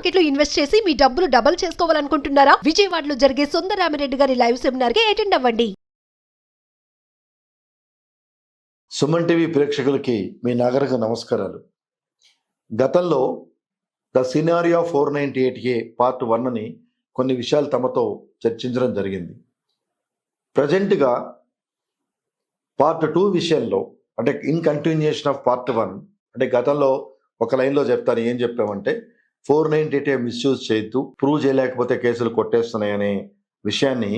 Market లో invest చేసి మీ డబ్బులు డబుల్ చేసుకోవాలనుకుంటున్నారా? విజయవాడలో జరిగే సుందరరామిరెడ్డి గారి లైవ్ సెమినార్ కి అటెండ్ అవ్వండి. సుమన్ టీవీ ప్రేక్షకులకి మీ నాగరిక నమస్కారాలు. గతంలో ద సినారియో 498A పార్ట్ 1ని కొన్ని విషయాలు తమతో చర్చించడం జరిగింది. ప్రజెంట్గా పార్ట్ 2 విషయంలో అంటే ఇన్ కంటిన్యూషన్ ఆఫ్ పార్ట్ 1 అంటే గతంలో ఒక లైన్లో చెప్తాను. ఏం చెప్పామంటే 498A మిస్యూజ్ చేయొద్దు, ప్రూవ్ చేయలేకపోతే కేసులు కొట్టేస్తున్నాయనే విషయాన్ని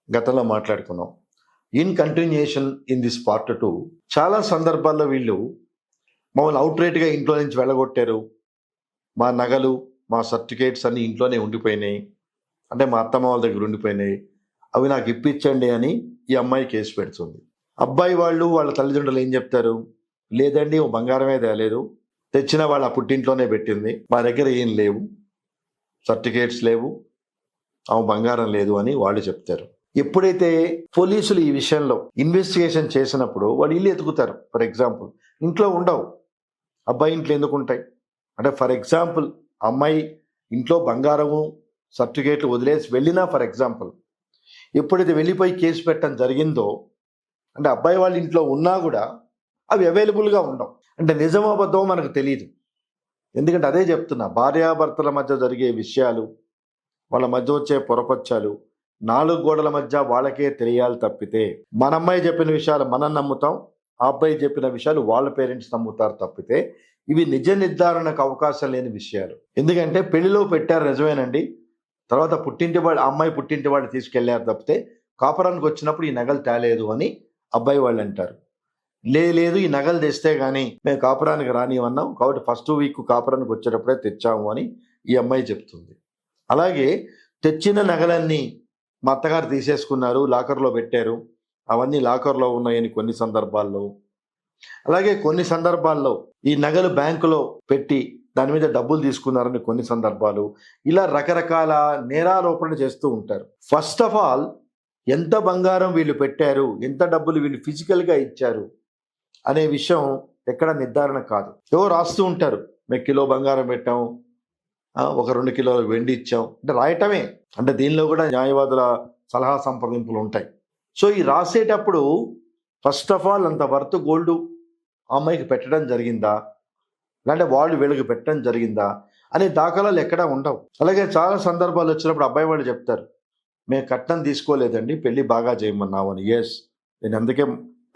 గతంలో మాట్లాడుకున్నాం. In continuation in this part 2 చాలా సందర్భాల్లో వీళ్ళు మమ్మల్ని అవుట్రేట్గా ఇంట్లో నుంచి వెళ్ళగొట్టారు, మా నగలు మా సర్టిఫికేట్స్ అన్నీ ఇంట్లోనే ఉండిపోయినాయి, అంటే మా అత్తమ్మ వాళ్ళ దగ్గర ఉండిపోయినాయి, అవి నాకు ఇప్పించండి అని ఈ అమ్మాయి కేసు పెడుతుంది. అబ్బాయి వాళ్ళు వాళ్ళ తల్లిదండ్రులు ఏం చెప్తారు? లేదండి, ఓ బంగారమే తేలేదు, తెచ్చిన వాళ్ళ పుట్టింట్లోనే పెట్టింది, మా దగ్గర ఏం లేవు, సర్టిఫికేట్స్ లేవు, ఆమె బంగారం లేదు అని వాళ్ళు చెప్తారు. ఎప్పుడైతే పోలీసులు ఈ విషయంలో ఇన్వెస్టిగేషన్ చేసినప్పుడు వాళ్ళు ఇల్లు ఎతుకుతారు. ఫర్ ఎగ్జాంపుల్ ఇంట్లో ఉండవు, అబ్బాయి ఇంట్లో ఎందుకు ఉంటాయి అంటే, ఫర్ ఎగ్జాంపుల్ అమ్మాయి ఇంట్లో బంగారము సర్టిఫికేట్లు వదిలేసి వెళ్ళినా, ఫర్ ఎగ్జాంపుల్ ఎప్పుడైతే వెళ్ళిపోయి కేసు పెట్టడం జరిగిందో అంటే అబ్బాయి వాళ్ళ ఇంట్లో ఉన్నా కూడా అవి అవైలబుల్గా ఉండవు. అంటే నిజమో అబద్ధమో మనకు తెలియదు. ఎందుకంటే అదే చెప్తున్నా, భార్యాభర్తల మధ్య జరిగే విషయాలు, వాళ్ళ మధ్య వచ్చే పొరపచ్చాలు 4 గోడల మధ్య వాళ్ళకే తెలియాలి తప్పితే, మన అమ్మాయి చెప్పిన విషయాలు మనం నమ్ముతాం, ఆ అబ్బాయి చెప్పిన విషయాలు వాళ్ళ పేరెంట్స్ నమ్ముతారు తప్పితే ఇవి నిజ నిర్ధారణకు అవకాశం లేని విషయాలు. ఎందుకంటే పెళ్లిలో పెట్టారు నిజమేనండి, తర్వాత పుట్టింటి వాళ్ళు అమ్మాయి పుట్టింటి వాళ్ళు తీసుకెళ్లారు తప్పితే కాపురానికి వచ్చినప్పుడు ఈ నగలు తేలేదు అని అబ్బాయి వాళ్ళు అంటారు. లేదు, ఈ నగలు తెస్తే కానీ మేము కాపురానికి రానివన్నాం, కాబట్టి ఫస్ట్ వీక్ కాపురానికి వచ్చేటప్పుడే తెచ్చాము అని ఈ అమ్మాయి చెప్తుంది. అలాగే తెచ్చిన నగలన్నీ మా అత్తగారు తీసేసుకున్నారు, లాకర్లో పెట్టారు, అవన్నీ లాకర్లో ఉన్నాయని కొన్ని సందర్భాల్లో, అలాగే కొన్ని సందర్భాల్లో ఈ నగలు బ్యాంకులో పెట్టి దాని మీద డబ్బులు తీసుకున్నారని కొన్ని సందర్భాలు, ఇలా రకరకాల నేరారోపణ చేస్తూ ఉంటారు. ఫస్ట్ ఆఫ్ ఆల్ ఎంత బంగారం వీళ్ళు పెట్టారు, ఎంత డబ్బులు వీళ్ళు ఫిజికల్గా ఇచ్చారు అనే విషయం ఎక్కడ నిర్ధారణ కాదు. ఏవో రాస్తూ ఉంటారు, మేము కిలో బంగారం పెట్టాం, ఒక 2 కిలోలు వెండి ఇచ్చాం అంటే రాయటమే. అంటే దీనిలో కూడా న్యాయవాదుల సలహా సంప్రదింపులు ఉంటాయి. సో ఈ రాసేటప్పుడు ఫస్ట్ ఆఫ్ ఆల్ అంత వర్త్ గోల్డ్ అమ్మాయికి పెట్టడం జరిగిందా, లేదంటే వాళ్ళు వీళ్ళకి పెట్టడం జరిగిందా అనే దాఖలాలు ఎక్కడా ఉండవు. అలాగే చాలా సందర్భాలు వచ్చినప్పుడు అబ్బాయి వాళ్ళు చెప్తారు, మేము కట్నం తీసుకోలేదండి, పెళ్ళి బాగా చేయమన్నావు అని. ఎస్, నేను అందుకే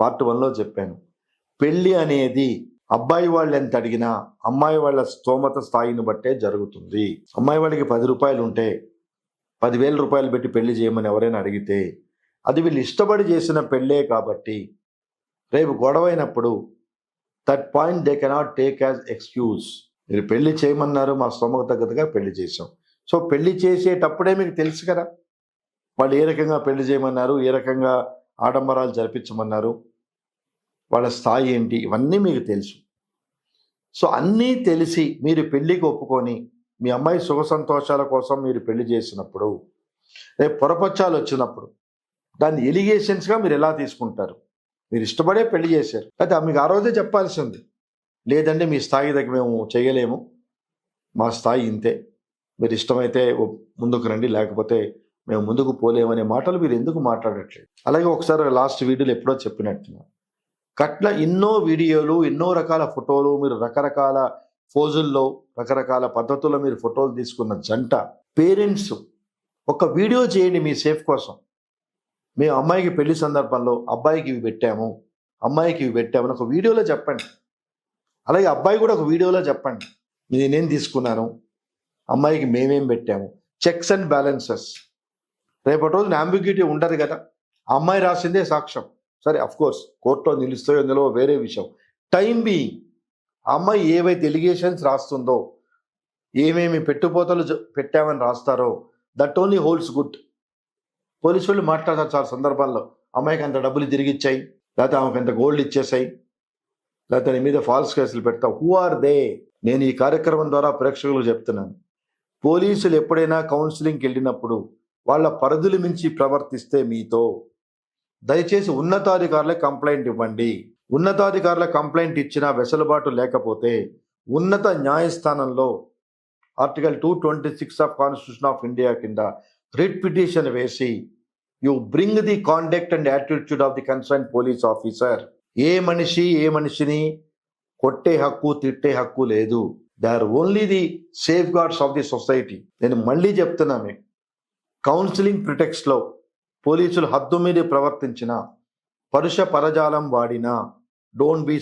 పార్ట్ 1లో చెప్పాను, పెళ్ళి అనేది అబ్బాయి వాళ్ళు ఎంత అడిగినా అమ్మాయి వాళ్ళ స్తోమత స్థాయిని బట్టే జరుగుతుంది. అమ్మాయి వాళ్ళకి 10 రూపాయలు ఉంటే 10,000 రూపాయలు పెట్టి పెళ్లి చేయమని ఎవరైనా అడిగితే అది వీళ్ళు ఇష్టపడి చేసిన పెళ్ళే కాబట్టి రేపు గొడవైనప్పుడు that point they cannot take as excuse. మీరు పెళ్లి చేయమన్నారు, మా స్తోమకు తగ్గట్టుగా పెళ్లి చేసాం. సో పెళ్లి చేసేటప్పుడే మీకు తెలుసు కదా వాళ్ళు ఏ రకంగా పెళ్లి చేయమన్నారు, ఏ రకంగా ఆడంబరాలు జరిపించమన్నారు, వాళ్ళ స్థాయి ఏంటి, ఇవన్నీ మీకు తెలుసు. సో అన్నీ తెలిసి మీరు పెళ్ళికి ఒప్పుకొని మీ అమ్మాయి సుఖ సంతోషాల కోసం మీరు పెళ్లి చేసినప్పుడు రేపు పొరపచ్చాలు వచ్చినప్పుడు దాన్ని ఎలిగేషన్స్గా మీరు ఎలా తీసుకుంటారు? మీరు ఇష్టపడే పెళ్లి చేశారు, అయితే మీకు ఆ రోజే చెప్పాల్సింది, లేదంటే మీ స్థాయి దగ్గర మేము చేయలేము, మా స్థాయి ఇంతే, మీరు ఇష్టమైతే ముందుకు రండి, లేకపోతే మేము ముందుకు పోలేమనే మాటలు మీరు ఎందుకు మాట్లాడట్లేదు? అలాగే ఒకసారి లాస్ట్ వీడియోలో ఎప్పుడో చెప్పినట్టున్నా, కట్ల ఎన్నో వీడియోలు, ఎన్నో రకాల ఫోటోలు, మీరు రకరకాల ఫోజుల్లో రకరకాల పద్ధతుల్లో మీరు ఫోటోలు తీసుకున్న జంట పేరెంట్స్ ఒక వీడియో చేయండి మీ సేఫ్ కోసం. మేము అమ్మాయికి పెళ్లి సందర్భంలో అబ్బాయికి ఇవి పెట్టాము, అమ్మాయికి ఇవి పెట్టామని ఒక వీడియోలో చెప్పండి. అలాగే అబ్బాయి కూడా ఒక వీడియోలో చెప్పండి, నేనేం తీసుకున్నాను, అమ్మాయికి మేమేం పెట్టాము, చెక్స్ అండ్ బ్యాలెన్సెస్. రేపటి రోజున అంబిగ్యూటీ ఉండదు కదా, అమ్మాయి రాసిందే సాక్ష్యం, సరే అఫ్కోర్స్ కోర్టులో నిలుస్తాయో ఇందులో వేరే విషయం. టైం బీయింగ్ అమ్మాయి ఏవైతే ఎలిగేషన్స్ రాస్తుందో, ఏమేమి పెట్టుపోతలు పెట్టామని రాస్తారో దట్ ఓన్లీ హోల్డ్స్ గుడ్. పోలీసు వాళ్ళు మాట్లాడతారు చాలా సందర్భాల్లో, అమ్మాయికి అంత డబ్బులు తిరిగి ఇచ్చాయి, లేకపోతే ఆమెకు అంత గోల్డ్ ఇచ్చేసాయి, లేకపోతే నీ మీద ఫాల్స్ కేసులు పెడతావు. Who are they? నేను ఈ కార్యక్రమం ద్వారా ప్రేక్షకులకు చెప్తున్నాను, పోలీసులు ఎప్పుడైనా కౌన్సిలింగ్కి వెళ్ళినప్పుడు వాళ్ళ పరిధులు మించి ప్రవర్తిస్తే మీతో దయచేసి ఉన్నతాధికారులే కంప్లైంట్ ఇవ్వండి. ఉన్నతాధికారుల కంప్లైంట్ ఇచ్చినా వెసులుబాటు లేకపోతే ఉన్నత న్యాయస్థానంలో article 226 of constitution of India కింద రిట్ పిటిషన్ వేసి you bring the conduct and attitude of the concern police officer. ఏ మనిషిని కొట్టే హక్కు తిట్టే హక్కు లేదు. They are only the safeguards of the society. నేను మళ్ళీ చెప్తున్నా మీకు, కౌన్సిలింగ్ ప్రిటెక్స్ట్లో పోలీసులు హద్దు మీద ప్రవర్తించిన, పరుష పరజాలం వాడినా, don't be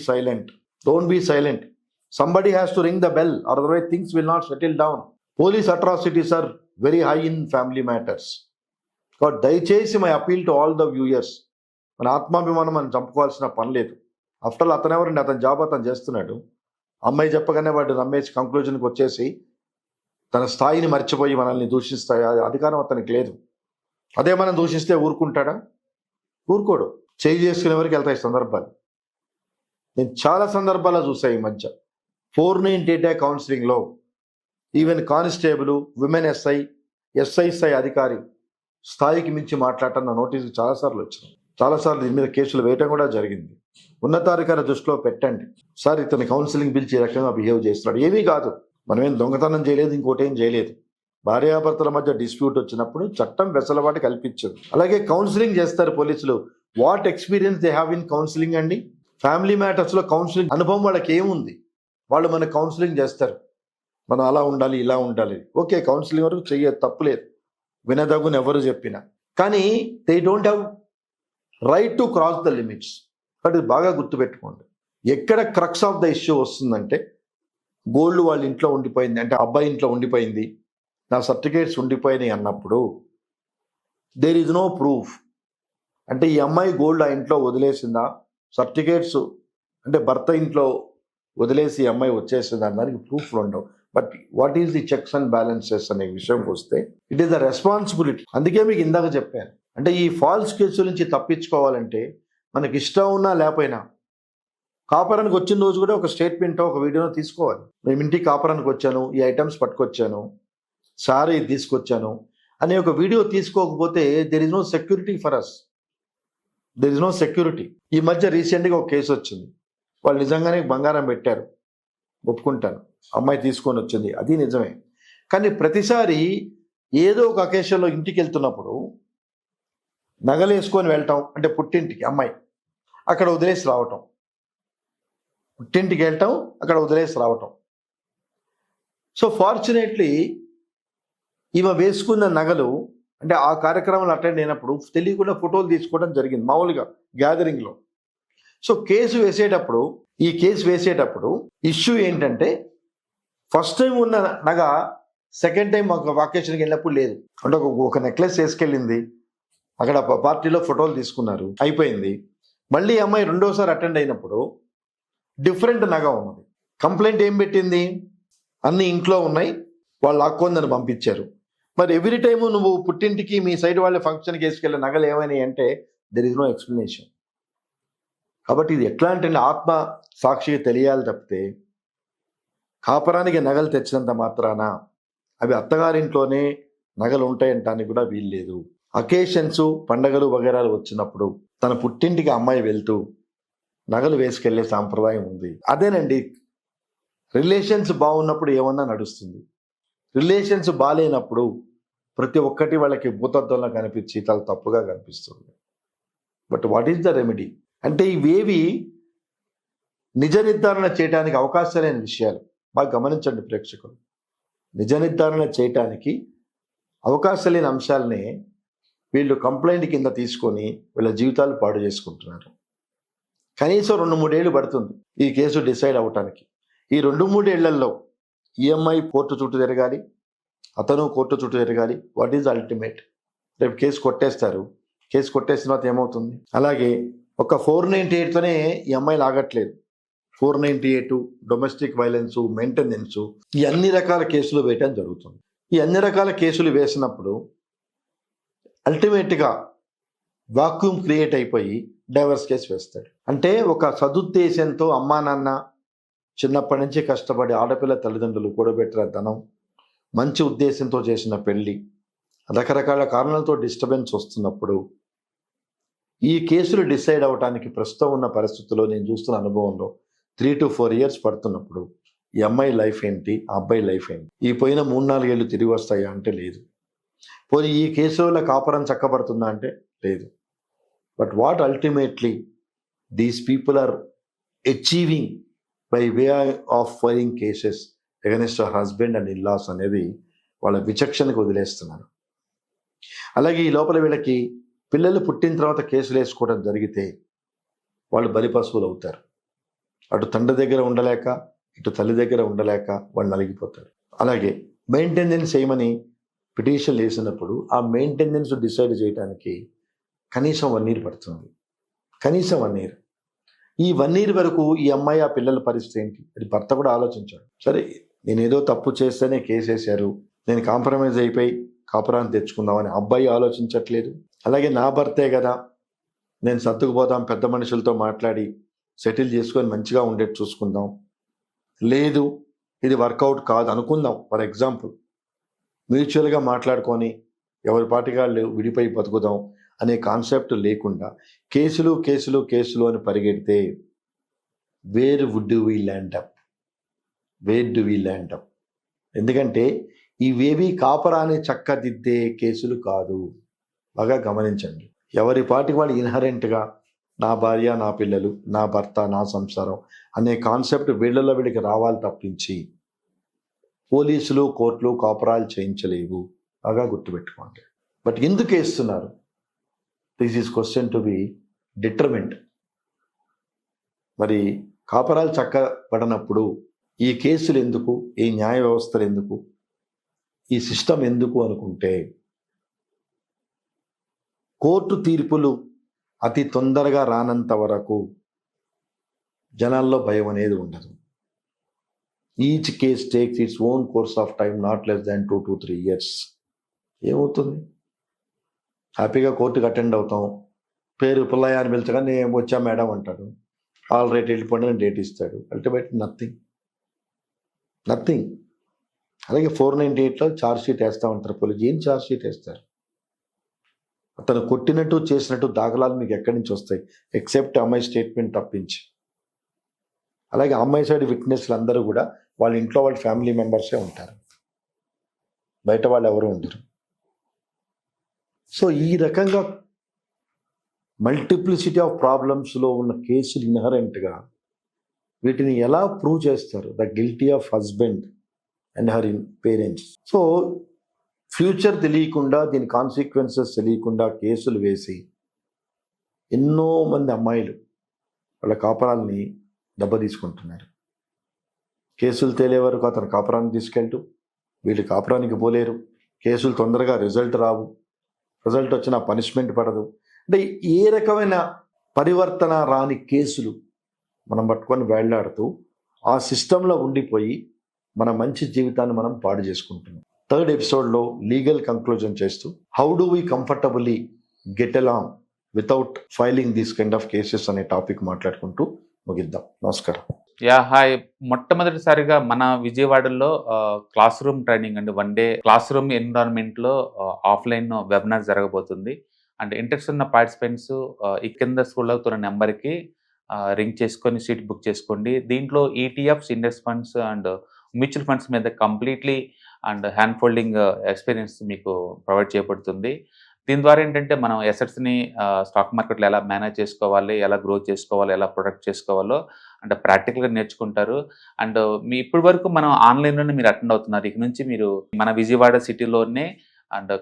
silent. Somebody has to ring the bell, otherwise things will not settle down. Police atrocities are very high in family matters. కాబట్టి దయచేసి my appeal to all the viewers, మన ఆత్మాభిమానం మనం చంపుకోవాల్సిన పని లేదు. ఆఫ్టర్ ఆల్ అతను ఎవరండి, అతని జాబ్ అతను చేస్తున్నాడు. అమ్మాయి చెప్పగానే వాడు నమ్మేసి కంక్లూజన్కి వచ్చేసి తన స్థాయిని మర్చిపోయి మనల్ని దూషిస్తాయి, అధికారం అతనికి లేదు. అదే మనం దూషిస్తే ఊరుకుంటాడా? ఊరుకోడు. చేయి చేసుకునే వరకు వెళ్తాయి సందర్భాలు. నేను చాలా సందర్భాల్లో చూసాను ఈ మధ్య. 498 కౌన్సిలింగ్లో ఈవెన్ కానిస్టేబుల్, విమెన్ ఎస్ఐ అధికారి స్థాయికి మించి మాట్లాడటం నా నోటీసుకు చాలాసార్లు వచ్చినాయి. చాలాసార్లు దీని మీద కేసులు వేయటం కూడా జరిగింది. ఉన్నతాధికారి దృష్టిలో పెట్టండి. సార్ ఇతని కౌన్సిలింగ్ పిలిచి ఈ రకంగా బిహేవ్ చేస్తున్నాడు. ఏమీ కాదు, మనమేం దొంగతనం చేయలేదు, ఇంకోటి ఏం చేయలేదు. భార్యాభర్తల మధ్య డిస్ప్యూట్ వచ్చినప్పుడు చట్టం వెసలవాటి కల్పించదు. అలాగే కౌన్సిలింగ్ చేస్తారు పోలీసులు. What experience they have in counselling అండి? ఫ్యామిలీ మ్యాటర్స్లో కౌన్సిలింగ్ అనుభవం వాళ్ళకి ఏముంది? వాళ్ళు మనకు కౌన్సిలింగ్ చేస్తారు, మనం అలా ఉండాలి ఇలా ఉండాలి. ఓకే, కౌన్సిలింగ్ వరకు తప్పులేదు, వినదగుని ఎవరు చెప్పినా. కానీ they don't have right to cross the limits. అది బాగా గుర్తుపెట్టుకోండి. ఎక్కడ క్రక్స్ ఆఫ్ ద ఇష్యూ వస్తుందంటే, గోల్డ్ వాళ్ళ ఇంట్లో ఉండిపోయింది, అంటే అబ్బాయి ఇంట్లో ఉండిపోయింది, నా సర్టిఫికేట్స్ ఉండిపోయినాయి అన్నప్పుడు దేర్ ఈజ్ నో ప్రూఫ్. అంటే ఈ అమ్మాయి గోల్డ్ ఆ ఇంట్లో వదిలేసిందా, సర్టిఫికేట్స్ అంటే భర్త ఇంట్లో వదిలేసి ఈ అమ్మాయి వచ్చేసిందా దానికి ప్రూఫ్లు ఉండవు. But what is the checks and balances అనే విషయంకి వస్తే ఇట్ ఈస్ ద రెస్పాన్సిబిలిటీ. అందుకే మీకు ఇందాక చెప్పాను, అంటే ఈ ఫాల్స్ కేసుల నుంచి తప్పించుకోవాలంటే మనకి ఇష్టం ఉన్నా లేకపోయినా కాపురానికి వచ్చిన రోజు కూడా ఒక స్టేట్మెంట్, ఒక వీడియోను తీసుకోవాలి. మేము ఇంటికి కాపురానికి వచ్చాను, ఈ ఐటమ్స్ పట్టుకొచ్చాను, సారీ తీసుకొచ్చాను అనే ఒక వీడియో తీసుకోకపోతే there is no security for us. There is no security. ఈ మధ్య రీసెంట్గా ఒక కేసు వచ్చింది. వాళ్ళు నిజంగానే బంగారం పెట్టారు, ఒప్పుకుంటాను, అమ్మాయి తీసుకొని వచ్చింది, అది నిజమే. కానీ ప్రతిసారి ఏదో ఒక అకేషన్లో ఇంటికి వెళ్తున్నప్పుడు నగలు వేసుకొని వెళ్ళటం, అంటే పుట్టింటికి అమ్మాయి అక్కడ వదిలేసి రావటం, పుట్టింటికి వెళ్ళటం అక్కడ వదిలేసి రావటం. సో ఫార్చునేట్లీ ఈమె వేసుకున్న నగలు, అంటే ఆ కార్యక్రమాలు అటెండ్ అయినప్పుడు తెలియకుండా ఫోటోలు తీసుకోవడం జరిగింది మామూలుగా గ్యాదరింగ్లో. సో ఈ కేసు వేసేటప్పుడు ఇష్యూ ఏంటంటే, ఫస్ట్ టైం ఉన్న నగ సెకండ్ టైం ఒక వాకేషన్కి వెళ్ళినప్పుడు లేదు. అంటే ఒక నెక్లెస్ వేసుకెళ్ళింది, అక్కడ పార్టీలో ఫోటోలు తీసుకున్నారు, అయిపోయింది. మళ్ళీ అమ్మాయి రెండోసారి అటెండ్ అయినప్పుడు డిఫరెంట్ నగ ఉన్నది. కంప్లైంట్ ఏం పెట్టింది? అన్ని ఇంట్లో ఉన్నాయి, వాళ్ళు లాక్కొని పంపించారు. మరి ఎవ్రీ టైము నువ్వు పుట్టింటికి మీ సైడ్ వాళ్ళ ఫంక్షన్కి వేసుకెళ్ళే నగలు ఏమైనాయి అంటే దెర్ ఇస్ నో ఎక్స్ప్లెనేషన్. కాబట్టి ఇది ఎట్లా అంటే ఆత్మ సాక్షిగా తెలియాలి తప్పితే కాపురానికి నగలు తెచ్చినంత మాత్రాన అవి అత్తగారింట్లోనే నగలు ఉంటాయంటానికి కూడా వీల్లేదు. అకేషన్స్, పండగలు వగైరాలు వచ్చినప్పుడు తన పుట్టింటికి అమ్మాయి వెళ్తూ నగలు వేసుకెళ్లే సాంప్రదాయం ఉంది. అదేనండి, రిలేషన్స్ బాగున్నప్పుడు ఏమన్నా నడుస్తుంది, రిలేషన్స్ బాగాలేనప్పుడు ప్రతి ఒక్కటి వాళ్ళకి భూతత్వంలో కనిపించి చాలా తప్పుగా కనిపిస్తుంది. But what is the remedy అంటే, ఇవేవి నిజ నిర్ధారణ చేయడానికి అవకాశం లేని విషయాలు. బాగా గమనించండి ప్రేక్షకులు, నిజ నిర్ధారణ చేయటానికి అవకాశం లేని అంశాలనే వీళ్ళు కంప్లైంట్ కింద తీసుకొని వీళ్ళ జీవితాలు పాడు చేసుకుంటున్నారు. కనీసం 2-3 ఏళ్ళు పడుతుంది ఈ కేసు డిసైడ్ అవ్వటానికి. ఈ 2-3 ఏళ్లలో ఈఎంఐ కోర్టు చుట్టూ తిరగాలి, అతను కోర్టు చుట్టూ తిరగాలి. What is ultimate? రేపు కేసు కొట్టేస్తారు, కేసు కొట్టేసిన తర్వాత ఏమవుతుంది? అలాగే ఒక 498తోనే ఈ అమ్మాయిలు ఆగట్లేదు. 498 డొమెస్టిక్ వైలెన్స్, మెయింటెనెన్స్, ఈ అన్ని రకాల కేసులు వేయటం జరుగుతుంది. ఈ అన్ని రకాల కేసులు వేసినప్పుడు అల్టిమేట్గా వాక్యూమ్ క్రియేట్ అయిపోయి డైవర్స్ కేసు వేస్తాడు. అంటే ఒక సదుద్దేశంతో అమ్మా నాన్న చిన్నప్పటి నుంచి కష్టపడి ఆడపిల్ల తల్లిదండ్రులు కూడబెట్టిన ధనం, మంచి ఉద్దేశంతో చేసిన పెళ్ళి, రకరకాల కారణాలతో డిస్టర్బెన్స్ వస్తున్నప్పుడు ఈ కేసులు డిసైడ్ అవ్వడానికి ప్రస్తుతం ఉన్న పరిస్థితుల్లో నేను చూస్తున్న అనుభవంలో 3 to 4 years పడుతున్నప్పుడు ఈ అమ్మాయి లైఫ్ ఏంటి, ఆ అబ్బాయి లైఫ్ ఏంటి, ఈ పోయిన 3-4 ఏళ్ళు తిరిగి వస్తాయా అంటే లేదు. పోనీ ఈ కేసు వల్ల కాపురం చక్కబడుతుందా అంటే లేదు. But what ultimately these people are achieving by way of filing cases against our husband and in-laws అనేది వాళ్ళ విచక్షణకు వదిలేస్తున్నారు. అలాగే ఈ లోపల వీళ్ళకి పిల్లలు పుట్టిన తర్వాత కేసులు వేసుకోవడం జరిగితే వాళ్ళు బలిపశువులు అవుతారు. అటు తండ్రి దగ్గర ఉండలేక, ఇటు తల్లి దగ్గర ఉండలేక వాళ్ళు నలిగిపోతారు. అలాగే మెయింటెనెన్స్ చేయమని పిటిషన్ వేసినప్పుడు ఆ మెయింటెనెన్స్ డిసైడ్ చేయడానికి కనీసం 1 year పడుతుంది. కనీసం 1 year. ఈ 1 year వరకు ఈ అమ్మాయి ఆ పిల్లల పరిస్థితి ఏంటి, అది భర్త కూడా ఆలోచించాడు. సరే, నేను ఏదో తప్పు చేస్తేనే కేసు వేశారు, నేను కాంప్రమైజ్ అయిపోయి కాపురాన్ని తెచ్చుకుందామని అబ్బాయి ఆలోచించట్లేదు. అలాగే నా భర్తే కదా, నేను సర్దుకుపోదాం, పెద్ద మనుషులతో మాట్లాడి సెటిల్ చేసుకొని మంచిగా ఉండేది చూసుకుందాం, లేదు ఇది వర్కౌట్ కాదు అనుకుందాం, ఫర్ ఎగ్జాంపుల్ మ్యూచువల్గా మాట్లాడుకొని ఎవరి పాటికి వాళ్ళు విడిపోయి బతుకుదాం అనే కాన్సెప్ట్ లేకుండా కేసులు కేసులు కేసులు అని పరిగెడితే where would we land up, where do we land up? ఎందుకంటే ఇవేవి కాపరాన్ని చక్కదిద్దే కేసులు కాదు. బాగా గమనించండి. ఎవరి పాటికి వాళ్ళు ఇన్హరెంట్గా నా భార్య, నా పిల్లలు, నా భర్త, నా సంసారం అనే కాన్సెప్ట్ వీళ్ళలో వీళ్ళకి రావాలి తప్పించి పోలీసులు, కోర్టులు కాపురాలు చేయించలేవు. బాగా గుర్తుపెట్టుకోండి. బట్ ఎందుకు వేస్తున్నారు? This is question to be determined. మరి కాపురాలు చక్కబడినప్పుడు ఈ కేసులు ఎందుకు, ఈ న్యాయ వ్యవస్థలు ఎందుకు, ఈ సిస్టమ్ ఎందుకు అనుకుంటే కోర్టు తీర్పులు అతి తొందరగా రానంత వరకు జనాల్లో భయం అనేది ఉండదు. Each case takes its own course of time, not less than 2 to 3 years. ఏమవుతుంది? హ్యాపీగా కోర్టుకు అటెండ్ అవుతాం, పేరు పుల్లయ్య అని పిలిచగా నేను వచ్చా మేడం అంటాడు, ఆల్ రైట్ వెళ్ళిపోండి అని డేట్ ఇస్తాడు. Ultimate nothing. అలాగే 498లో ఛార్జ్ షీట్ వేస్తూ ఉంటారు పోలీసు. ఏం ఛార్జ్ షీట్ వేస్తారు? అతను కొట్టినట్టు చేసినట్టు దాఖలాలు మీకు ఎక్కడి నుంచి వస్తాయి, ఎక్సెప్ట్ అమ్మాయి స్టేట్మెంట్ తప్పించి. అలాగే అమ్మాయి సైడ్ విట్నెస్లు అందరూ కూడా వాళ్ళ ఇంట్లో వాళ్ళ ఫ్యామిలీ మెంబర్సే ఉంటారు, బయట వాళ్ళు ఎవరు ఉండరు. సో ఈ రకంగా మల్టిప్లిసిటీ ఆఫ్ ప్రాబ్లమ్స్లో ఉన్న కేసులు ఇన్హరెంట్గా వీటిని ఎలా ప్రూవ్ చేస్తారు? The guilty of husband and her parents. So future తెలియకుండా, దీని కాన్సిక్వెన్సెస్ తెలియకుండా కేసులు వేసి ఎన్నో మంది అమ్మాయిలు వాళ్ళ కాపురాలని దెబ్బతీసుకుంటున్నారు. కేసులు తేలే వరకు అతను కాపురాన్ని తీసుకెళ్తూ వీళ్ళు కాపురానికి పోలేరు, కేసులు తొందరగా రిజల్ట్ రావు, రిజల్ట్ వచ్చిన పనిష్మెంట్ పడదు. అంటే ఏ రకమైన పరివర్తన రాని కేసులు మనం పట్టుకొని వేళ్లాడుతూ ఆ సిస్టంలో ఉండిపోయి మన మంచి జీవితాన్ని మనం పాడు చేసుకుంటున్నాం. 3rd ఎపిసోడ్లో లీగల్ కంక్లూజన్ చేస్తూ how do we comfortably get along without filing these kind of cases అనే టాపిక్ మాట్లాడుకుంటూ ముగిద్దాం. నమస్కారం. హాయ్. మొట్టమొదటిసారిగా మన విజయవాడలో క్లాస్ రూమ్ ట్రైనింగ్ అండి, 1 day క్లాస్ రూమ్ ఎన్విరాన్మెంట్లో ఆఫ్లైన్ వెబినార్ జరగబోతుంది. అండ్ ఇంట్రెస్ట్ ఉన్న పార్టిసిపెంట్స్ ఈ కింద స్క్రోల్ అవుతున్న నెంబర్కి రింగ్ చేసుకొని సీట్ బుక్ చేసుకోండి. దీంట్లో ETFs, index funds and mutual funds మీద completely and hand folding experience మీకు ప్రొవైడ్ చేయబడుతుంది. దీని ద్వారా ఏంటంటే మనం ఎసెట్స్ని స్టాక్ మార్కెట్లో ఎలా మేనేజ్ చేసుకోవాలి, ఎలా గ్రో చేసుకోవాలి, ఎలా ప్రొడక్ట్ చేసుకోవాలో అంటే ప్రాక్టికల్గా నేర్చుకుంటారు. అండ్ మీ ఇప్పటి వరకు మనం ఆన్లైన్లోనే మీరు అటెండ్ అవుతున్నారు. ఇక నుంచి మీరు మన విజయవాడ సిటీలోనే అండ్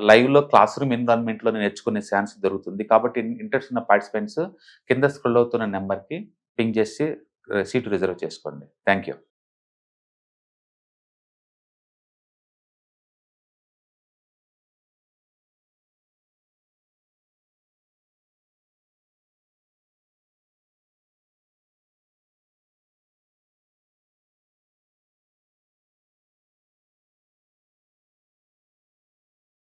లైవ్లో క్లాస్ రూమ్ ఎన్విరాన్మెంట్లోనే నేర్చుకునే ఛాన్స్ దొరుకుతుంది. కాబట్టి ఇంట్రెస్ట్ ఉన్న పార్టిసిపెంట్స్ కింద స్క్రోల్ అవుతున్న నెంబర్కి పింగ్ చేసి సీటు రిజర్వ్ చేసుకోండి. Thank you.